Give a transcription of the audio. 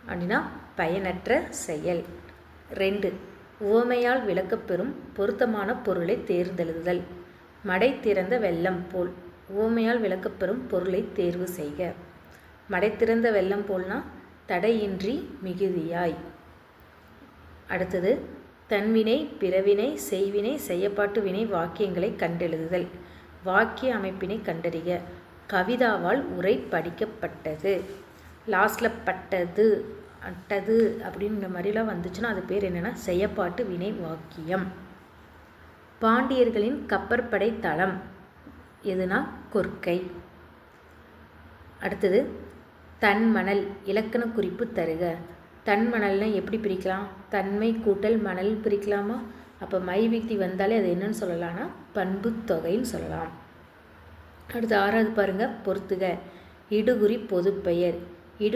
அப்படின்னா பயனற்ற செயல். 2. உவமையால் விளக்கப்பெறும் பொருத்தமான பொருளை தேர்ந்தெழுதுதல். மடை திறந்த வெள்ளம் போல். உவமையால் விளக்கப்பெறும் பொருளை தேர்வு செய்க. மடை திறந்த வெள்ளம் போல்னா தடையின்றி மிகுதியாய். அடுத்தது தன்வினை, பிறவினை, செய்வினை, செய்யப்பாட்டு வினை வாக்கியங்களை கண்டெழுதுதல். வாக்கிய அமைப்பினை கண்டறிக. கவிதாவால் உரை படிக்கப்பட்டது. லாஸ்டில் பட்டது, அட்டது அப்படின்ற மாதிரிலாம் வந்துச்சுன்னா அது பேர் என்னென்னா செய்யப்பாட்டு வினை வாக்கியம். பாண்டியர்களின் கப்பற்படை தளம் எதுனா கொற்கை. அடுத்தது தன்மணல். இலக்கண குறிப்பு தருக. தன்மணல்னால் எப்படி பிரிக்கலாம்? தன்மை கூட்டல் மணல் பிரிக்கலாமா? அப்போ மை விக்தி வந்தாலே அது என்னன்னு சொல்லலாம்னா பண்பு தொகைன்னு சொல்லலாம். அடுத்து 6வது பாருங்கள், பொறுத்துக. இடுகுறி பொதுப்பெயர்.